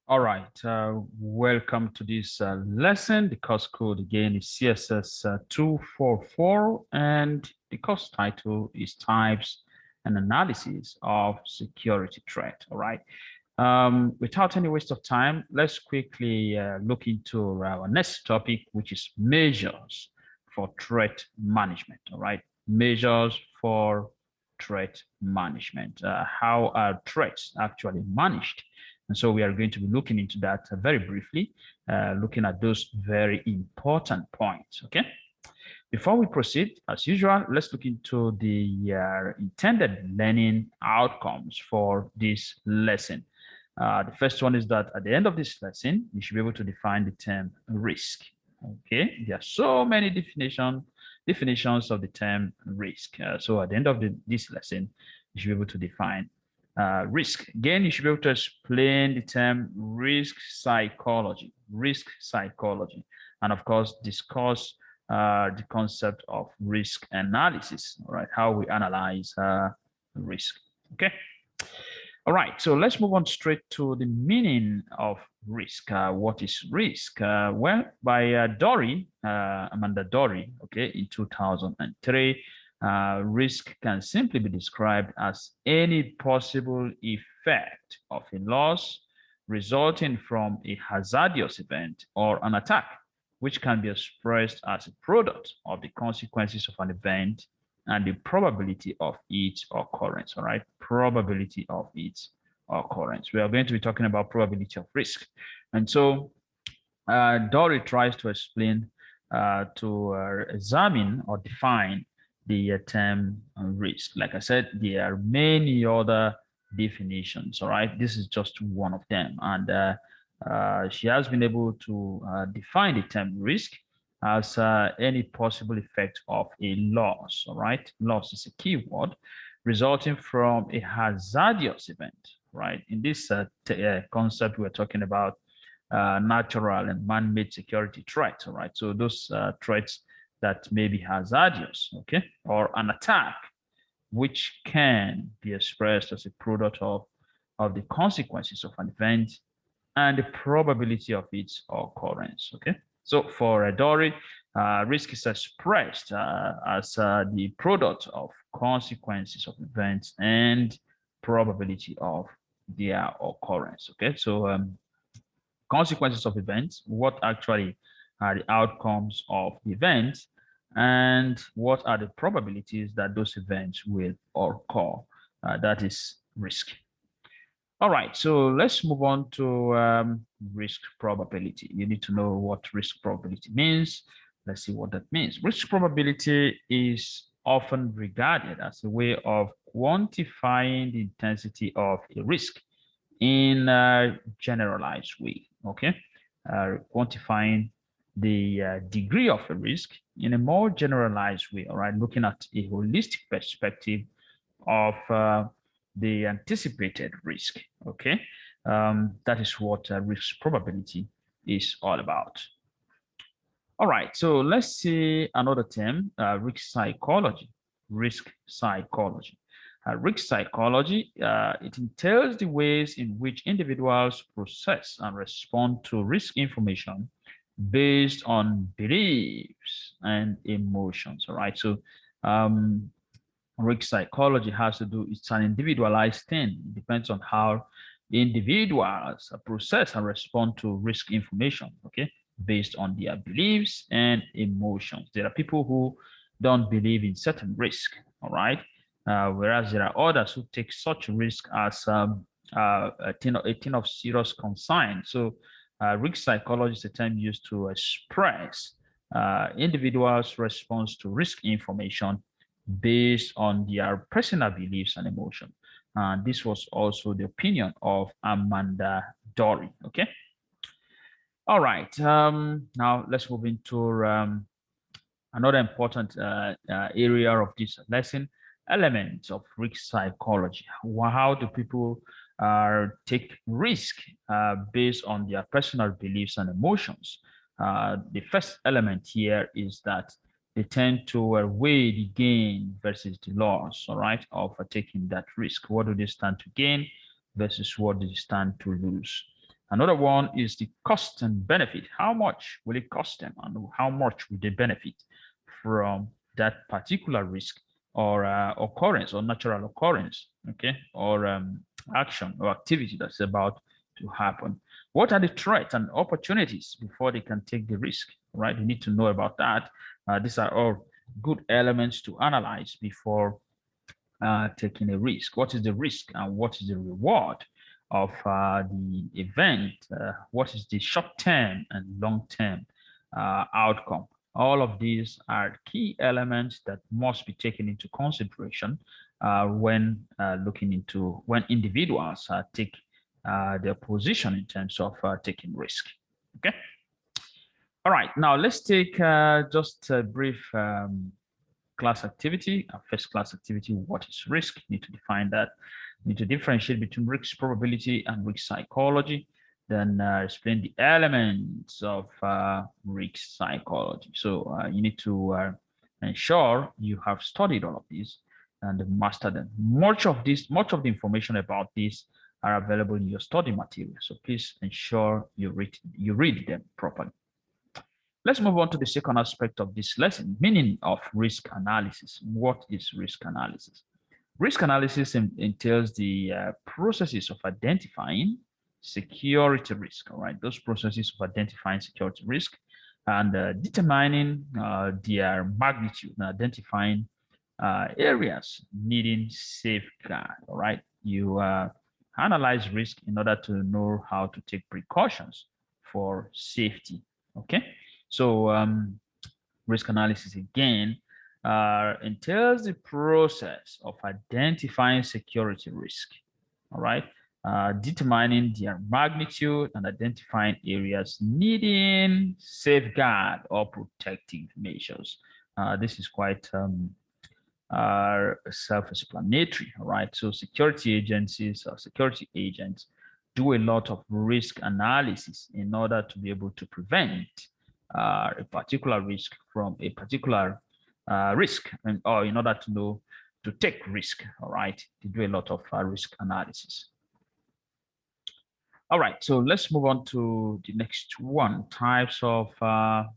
All right, welcome to this lesson. The course code again is CSS244, and the course title is Types and Analysis of Security Threat. All right. Without any waste of time, let's quickly look into our next topic, which is measures for threat management. All right. Measures for threat management. How are threats actually managed? And so we are going to be looking into that very briefly, looking at those very important points. Okay. Before we proceed, as usual, let's look into the intended learning outcomes for this lesson. The first one is that at the end of this lesson, you should be able to define the term risk. Okay, there are so many definitions of the term risk. So at the end of this lesson, you should be able to define risk. Again, you should be able to explain the term risk psychology, and of course, discuss the concept of risk analysis, all right, how we analyze risk. Okay. All right, so let's move on straight to the meaning of risk. What is risk? Well, by Amanda Dory, okay, in 2003, risk can simply be described as any possible effect of a loss resulting from a hazardous event or an attack, which can be expressed as a product of the consequences of an event and the probability of its occurrence. All right, probability of its occurrence. We are going to be talking about probability of risk. And so Dory tries to explain, to examine or define the term risk. Like I said, there are many other definitions. All right, this is just one of them. And she has been able to define the term risk as any possible effect of a loss. All right, loss is a key word resulting from a hazardous event. Right, in this concept, we're talking about natural and man-made security threats. All right, so those threats that may be hazardous, okay, or an attack, which can be expressed as a product of the consequences of an event and the probability of its occurrence. Okay, so for Dory, risk is expressed as the product of consequences of events and probability of their occurrence. Okay, so consequences of events, what actually are the outcomes of the events, and what are the probabilities that those events will occur. That is risk. All right, so let's move on to risk probability. You need to know what risk probability means. Let's see what that means. Risk probability is often regarded as a way of quantifying the intensity of a risk in a generalized way, okay? Quantifying the degree of a risk in a more generalized way, all right? Looking at a holistic perspective of the anticipated risk, okay? That is what risk probability is all about. All right, so let's see another term, risk psychology. Risk psychology. Risk psychology, it entails the ways in which individuals process and respond to risk information based on beliefs and emotions. All right, so risk psychology has to do, it's an individualized thing. It depends on how individuals process and respond to risk information, okay, based on their beliefs and emotions. There are people who don't believe in certain risk, all right, whereas there are others who take such risk as a thing of serious concern. So risk psychology is a term used to express individuals' response to risk information based on their personal beliefs and emotion. And this was also the opinion of Amanda Dory. Okay. All right. Now let's move into another important area of this lesson: elements of risk psychology. How do people take risk based on their personal beliefs and emotions? The first element here is that they tend to weigh the gain versus the loss, all right, of taking that risk. What do they stand to gain versus what do they stand to lose? Another one is the cost and benefit. How much will it cost them, and how much will they benefit from that particular risk or occurrence or natural occurrence, okay, or action or activity that's about to happen. What are the threats and opportunities before they can take the risk, right? You need to know about that. These are all good elements to analyze before taking a risk. What is the risk and what is the reward of the event? What is the short-term and long-term outcome? All of these are key elements that must be taken into consideration when looking into when individuals take their position in terms of taking risk. Okay. All right. Now let's take just a brief class activity. First class activity. What is risk? You need to define that. You need to differentiate between risk probability and risk psychology. Then explain the elements of risk psychology. So you need to ensure you have studied all of these and mastered them. Much of the information about this are available in your study material. So please ensure you read them properly. Let's move on to the second aspect of this lesson, meaning of risk analysis. What is risk analysis? Risk analysis entails the processes of identifying security risk, all right? Those processes of identifying security risk and determining their magnitude and identifying areas needing safeguard, all right? You analyze risk in order to know how to take precautions for safety, okay? So risk analysis again entails the process of identifying security risk, all right? Determining their magnitude and identifying areas needing safeguard or protective measures. This is quite self-explanatory, all right? So security agencies or security agents do a lot of risk analysis in order to be able to prevent a particular risk from a particular risk, or in order to know to take risk, all right? They do a lot of risk analysis. All right, so let's move on to the next one, types of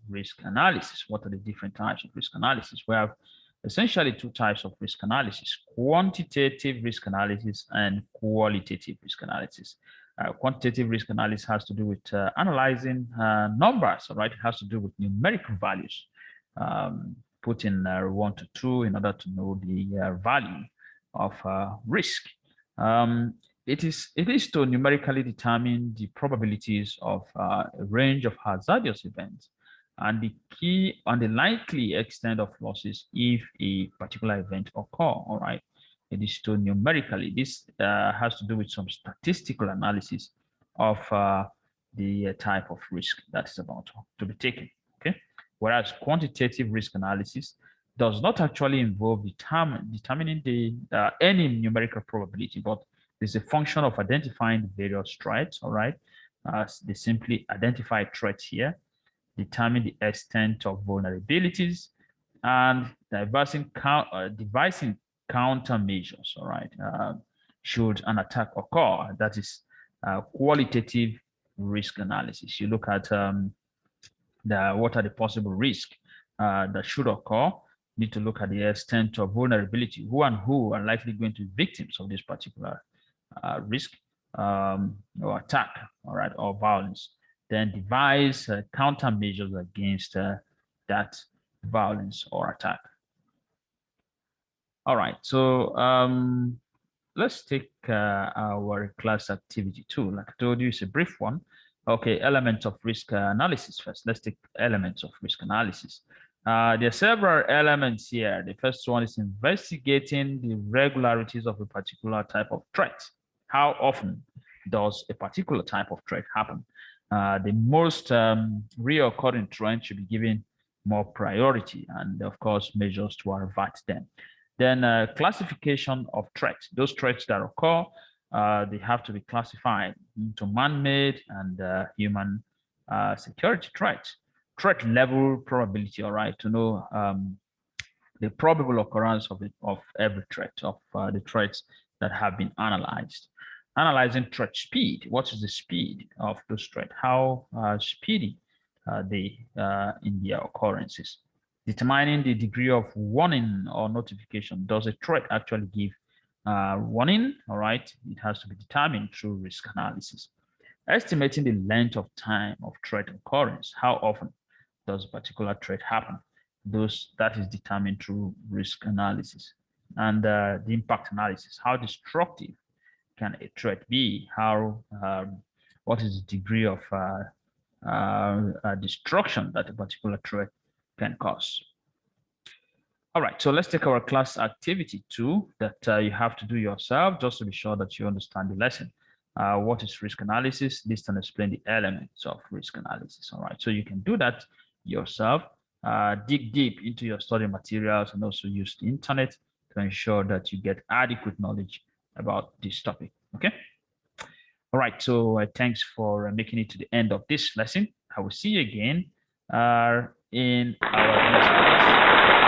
risk analysis. What are the different types of risk analysis? We have essentially two types of risk analysis: quantitative risk analysis and qualitative risk analysis. Quantitative risk analysis has to do with analyzing numbers, all right? It has to do with numerical values, putting 1 to 2 in order to know the value of risk. It is to numerically determine the probabilities of a range of hazardous events and the likely extent of losses if a particular event occur, all right? It is to numerically. This has to do with some statistical analysis of the type of risk that is about to be taken, okay? Whereas quantitative risk analysis does not actually involve determining any numerical probability, but it's a function of identifying various threats, all right? They simply identify threats here, determine the extent of vulnerabilities, and devising countermeasures, all right? Should an attack occur, that is qualitative risk analysis. You look at what are the possible risks that should occur. You need to look at the extent of vulnerability. Who are likely going to be victims of this particular risk or attack, all right, or violence. Then devise countermeasures against that violence or attack. All right, so let's take our class activity 2. Like I told you, it's a brief one. Okay, elements of risk analysis first. Let's take elements of risk analysis. There are several elements here. The first one is investigating the regularities of a particular type of threat. How often does a particular type of threat happen? The most reoccurring threat should be given more priority and, of course, measures to avert them. Then classification of threats. Those threats that occur, they have to be classified into man-made and human security threats. Threat level probability, all right, to know the probable occurrence of every threat, of the threats that have been analyzed. Analyzing threat speed. What is the speed of those threats? How speedy are they in their occurrences? Determining the degree of warning or notification. Does a threat actually give warning? All right, it has to be determined through risk analysis. Estimating the length of time of threat occurrence. How often does a particular threat happen? That is determined through risk analysis. And the impact analysis. How destructive can a threat be? What is the degree of destruction that a particular threat can cause? All right, so let's take our class activity 2 that you have to do yourself just to be sure that you understand the lesson. What is risk analysis? List and explain the elements of risk analysis. All right, so you can do that yourself. Dig deep into your study materials and also use the internet to ensure that you get adequate knowledge about this topic. Okay. All right, so thanks for making it to the end of this lesson. I will see you again in our next class.